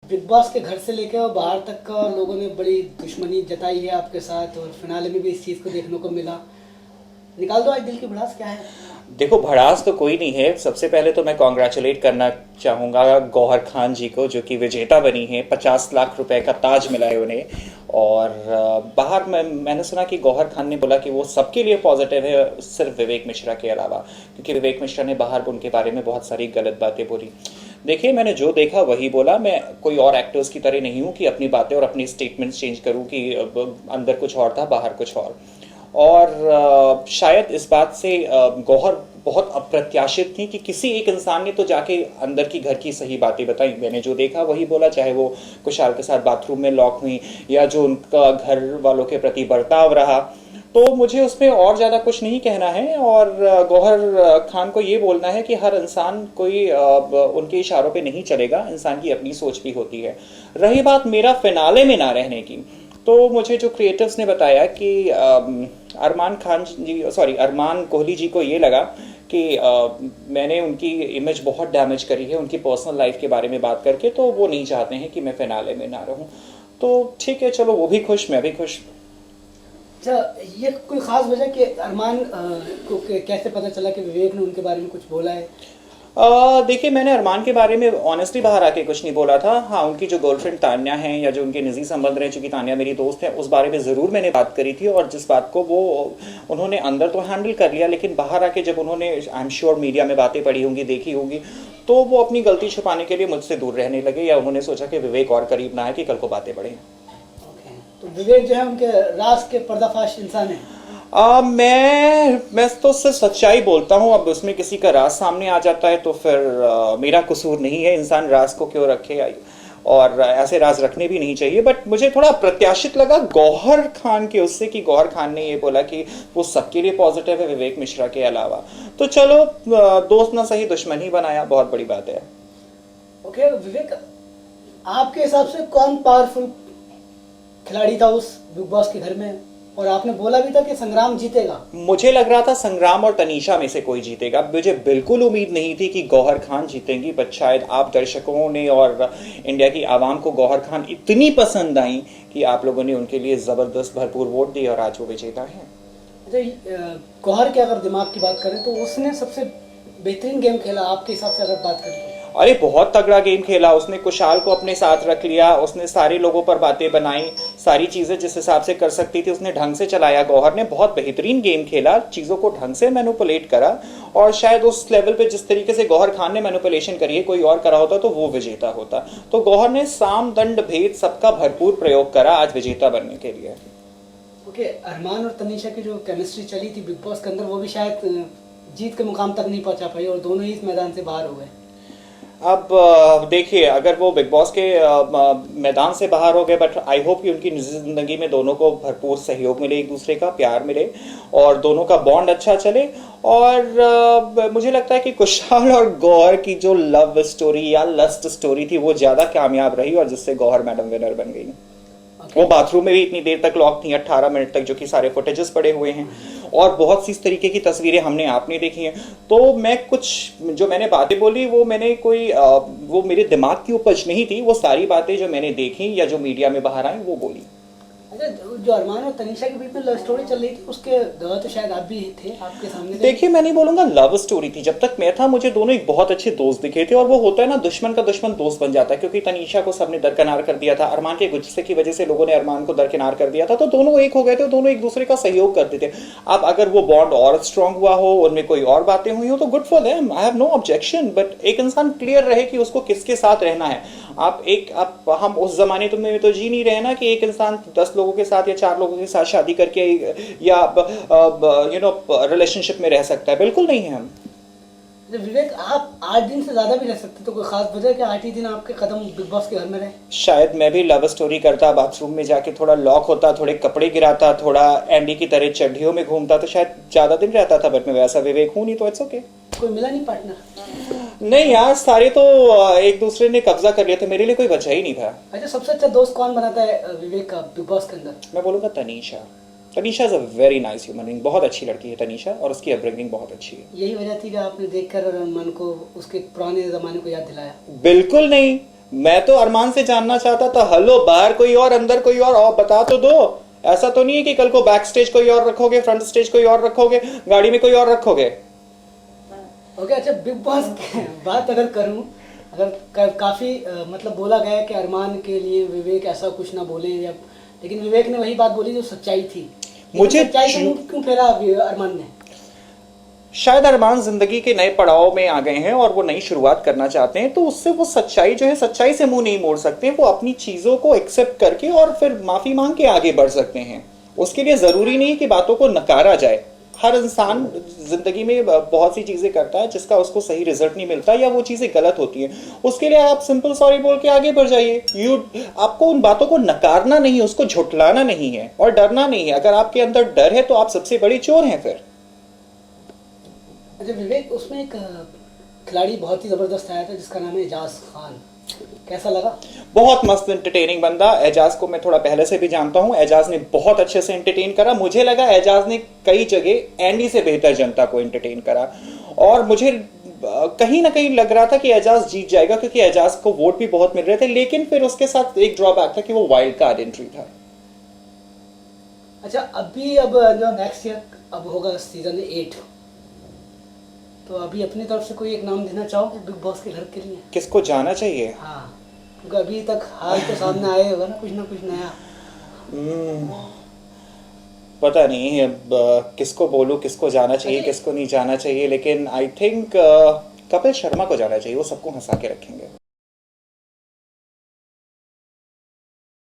Big boss के घर से लेकर और बाहर तक का लोगों ने बड़ी दुश्मनी जताई है आपके साथ और फिनाले में भी इस चीज़ को देखने को मिला। निकाल दो आज दिल की भड़ास क्या है। देखो, भड़ास तो कोई नहीं है। सबसे पहले तो मैं कॉन्ग्रेचुलेट करना चाहूँगा गौहर खान जी को, जो कि विजेता बनी है। 50 लाख रुपए का ताज मिला है उन्हें। और बाहर मैंने सुना कि गौहर खान ने बोला कि वो सबके लिए पॉजिटिव है, सिर्फ विवेक मिश्रा के अलावा, क्योंकि विवेक मिश्रा ने बाहर उनके बारे में बहुत सारी गलत बातें बोली। देखिए, मैंने जो देखा वही बोला। मैं कोई और एक्टर्स की तरह नहीं हूँ कि अपनी बातें और अपनी स्टेटमेंट्स चेंज करूँ कि अंदर कुछ और था बाहर कुछ और शायद इस बात से गौहर बहुत अप्रत्याशित थी कि किसी एक इंसान ने तो जाके अंदर की घर की सही बातें बताई। मैंने जो देखा वही बोला, चाहे वो कुशाल के साथ बाथरूम में लॉक हुई या जो उनका घर वालों के प्रति बर्ताव रहा, तो मुझे उसमें और ज़्यादा कुछ नहीं कहना है। और गौहर खान को ये बोलना है कि हर इंसान कोई उनके इशारों पे नहीं चलेगा, इंसान की अपनी सोच भी होती है। रही बात मेरा फिनाले में ना रहने की, तो मुझे जो क्रिएटिव्स ने बताया कि अरमान कोहली जी को ये लगा कि मैंने उनकी इमेज बहुत डैमेज करी है उनकी पर्सनल लाइफ के बारे में बात करके, तो वो नहीं चाहते हैं कि मैं फिनाले में ना रहूं। तो ठीक है, चलो, वो भी खुश, मैं भी खुश। अच्छा, ये कोई खास वजह कि अरमान को कैसे पता चला कि विवेक ने उनके बारे में कुछ बोला है? देखिए, मैंने अरमान के बारे में ऑनेस्टली बाहर आके कुछ नहीं बोला था। हाँ, उनकी जो गर्लफ्रेंड तान्या है या जो उनके निजी संबंध रहे, चूंकि तान्या मेरी दोस्त है, उस बारे में ज़रूर मैंने बात करी थी। और जिस बात को वो उन्होंने अंदर तो हैंडल कर लिया, लेकिन बाहर आके जब उन्होंने, आई एम श्योर, मीडिया में बातें पढ़ी होंगी, देखी होंगी, तो वो अपनी गलती छुपाने के लिए मुझसे दूर रहने लगे, या उन्होंने सोचा कि विवेक और करीब ना है कि कल को बातें बढ़े। तो विवेक जो है उनके राज के पर्दाफाश इंसान है। मैं तो सिर्फ सच्चाई बोलता हूँ। अब उसमें किसी का राज सामने आ जाता है तो फिर मेरा कसूर नहीं है। इंसान राज को क्यों रखे, और ऐसे राज रखने भी नहीं चाहिए। बट मुझे थोड़ा प्रत्याशित लगा गौहर खान के उससे कि गौहर खान ने ये बोला कि वो सबके लिए पॉजिटिव है विवेक मिश्रा के अलावा। तो चलो, दोस्त ना सही दुश्मन ही बनाया, बहुत बड़ी बात है। ओके विवेक, आपके हिसाब से कौन पावरफुल खिलाड़ी था उस बिग बॉस के घर में? और आपने बोला भी था कि संग्राम जीतेगा। मुझे लग रहा था संग्राम और तनीषा में से कोई जीतेगा। मुझे बिल्कुल उम्मीद नहीं थी कि गौहर खान जीतेंगी, बट शायद आप दर्शकों ने और इंडिया की आवाम को गौहर खान इतनी पसंद आई कि आप लोगों ने उनके लिए जबरदस्त भरपूर वोट दिए और आज वो विजेता है। गौहर के अगर दिमाग की बात करें तो उसने सबसे बेहतरीन गेम खेला आपके हिसाब से अगर बात करें? अरे, बहुत तगड़ा गेम खेला उसने। कुशाल को अपने साथ रख लिया, उसने सारे लोगों पर बातें बनाई, सारी चीजें जिस हिसाब से कर सकती थी उसने ढंग से चलाया। गौहर ने बहुत बेहतरीन गेम खेला, चीजों को ढंग से मैनिपुलेट करा। और शायद उस लेवल पे जिस तरीके से गौहर खान ने मैनिपुलेशन करी है, कोई और करा होता तो वो विजेता होता। तो गौहर ने साम दंड भेद सबका भरपूर प्रयोग करा आज विजेता बनने के लिए। ओके, अरमान और तनीषा की जो केमिस्ट्री चली थी बिग बॉस के अंदर, वो भी शायद जीत के मुकाम तक नहीं पहुंचा पाई और दोनों ही इस मैदान से बाहर हो गए। अब देखिए, अगर वो बिग बॉस के मैदान से बाहर हो गए, बट आई होप कि उनकी निजी जिंदगी में दोनों को भरपूर सहयोग मिले, एक दूसरे का प्यार मिले और दोनों का बॉन्ड अच्छा चले। और मुझे लगता है कि कुशाल और गौहर की जो लव स्टोरी या लस्ट स्टोरी थी वो ज्यादा कामयाब रही और जिससे गौहर मैडम विनर बन गई। वो बाथरूम में भी इतनी देर तक लॉक थी, 18 मिनट तक, जो कि सारे फुटेजेस पड़े हुए हैं और बहुत सी इस तरीके की तस्वीरें हमने आपने देखी हैं। तो मैं कुछ जो मैंने बातें बोली वो मैंने वो मेरे दिमाग की उपज नहीं थी। वो सारी बातें जो मैंने देखी या जो मीडिया में बाहर आई वो बोली। अच्छा, जो अरमान और तनीषा के बीच में लव स्टोरी चल रही थी उसके गवाह तो शायद आप भी थे, आपके सामने। देखिए, मैं नहीं बोलूंगा लव स्टोरी थी। जब तक मैं था मुझे दोनों एक बहुत अच्छे दोस्त दिखे थे। और वो होता है ना, दुश्मन का दुश्मन दोस्त बन जाता है, क्योंकि तनीषा को सबने दरकिनार कर दिया था। अरमान के गुस्से की वजह से लोगों ने अरमान को दरकिनार कर दिया था, तो दोनों एक हो गए थे, दोनों एक दूसरे का सहयोग करते थे। अब अगर वो बॉन्ड और स्ट्रांग हुआ हो, उनमें कोई और बातें हुई हो, तो good for them, I have no objection. But एक इंसान क्लियर रहे कि उसको किसके साथ रहना है। हम उस जमाने में तो जी नहीं रहे ना कि एक इंसान 10 लोगों के साथ या 4 लोगों के साथ शादी करके या रिलेशनशिप में रह सकता है। बिल्कुल नहीं है हम। विवेक, आप 8 दिन से ज्यादा भी रह सकते, तो कोई खास वजह कि 8 ही दिन आपके कदम बिग बॉस के घर में रहे? शायद मैं भी लव स्टोरी करता, बाथरूम में जाके थोड़ा लॉक होता, थोड़े कपड़े गिराता, थोड़ा एंडी की तरह चड्डियों में घूमता, तो शायद ज्यादा दिन रहता था। बट मैं वैसा विवेक हूं नहीं, तो इट्स ओके। कोई मिला नहीं पार्टनर? नहीं यार, सारे तो एक दूसरे ने कब्जा कर लिया था, मेरे लिए कोई बचा ही नहीं था। अच्छा, सबसे अच्छा दोस्त कौन बनाता है विवेक का बिग बॉस के अंदर? मैं बोलूंगा Tanisha. Tanisha is a very nice human being, बहुत अच्छी लड़की है तनीषा, और उसकी अपब्रिंगिंग बहुत अच्छी है। यही वजह थी कि आपने देखकर मन को उसके पुराने जमाने को याद दिलाया? बिल्कुल नहीं, मैं तो अरमान से जानना चाहता था, हेलो बाहर कोई और अंदर कोई और बता तो दो। ऐसा तो नहीं है कि कल को बैक स्टेज कोई और रखोगे, फ्रंट स्टेज कोई और रखोगे, गाड़ी में कोई और रखोगे। ओके, अच्छा बिग बॉस की बात अगर करूं, अगर काफी मतलब बोला गया है कि अरमान के लिए विवेक ऐसा कुछ ना बोले, या लेकिन विवेक ने वही बात बोली जो सच्चाई थी। मुझे सच्चाई से मुंह क्यों फेरा अरमान ने? शायद अरमान जिंदगी के नए पड़ाव में आ गए हैं और वो नई शुरुआत करना चाहते हैं, तो उससे वो सच्चाई जो है, सच्चाई से मुंह नहीं मोड़ सकते। वो अपनी चीजों को एक्सेप्ट करके और फिर माफी मांग के आगे बढ़ सकते हैं। उसके लिए जरूरी नहीं कि बातों को नकारा जाए। हर इंसान जिंदगी में बहुत सी चीजें करता है जिसका उसको सही रिजल्ट नहीं मिलता, या वो चीजें गलत होती हैं। उसके लिए आप सिंपल सॉरी बोल के आगे बढ़ जाइए। आपको उन बातों को नकारना नहीं है, उसको झुठलाना नहीं है और डरना नहीं है। अगर आपके अंदर डर है तो आप सबसे बड़ी चोर हैं फिर। अच्छा विवेक, उसमें एक खिलाड़ी बहुत ही जबरदस्त आया था जिसका नाम है एजाज खान, कैसा लगा? बहुत मस्त एंटरटेनिंग बंदा। एजाज को मैं थोड़ा पहले से भी जानता हूं। एजाज ने बहुत अच्छे से एंटरटेन करा। मुझे लगा एजाज ने कई जगह एंडी से बेहतर जनता को एंटरटेन करा, और मुझे कहीं ना कहीं लग रहा था कि एजाज जीत जाएगा, क्योंकि एजाज को वोट भी बहुत मिल रहे थे। लेकिन फिर उसके साथ एक ड्रॉबैक था कि वो वाइल्ड कार्ड एंट्री था। अच्छा अब जो नेक्स्ट ईयर अब होगा सीजन 8, तो अभी अपनी तरफ से कोई एक नाम देना चाहोगे बिग बॉस के घर के लिए? किसको जाना चाहिए? हाँ, क्योंकि अभी तक हाल तो सामने आए होगा ना कुछ नया। पता नहीं अब किसको बोलूं, किसको जाना चाहिए, किसको नहीं जाना चाहिए। लेकिन आई थिंक कपिल शर्मा को जाना चाहिए। वो सबको हंसा के रखेंगे।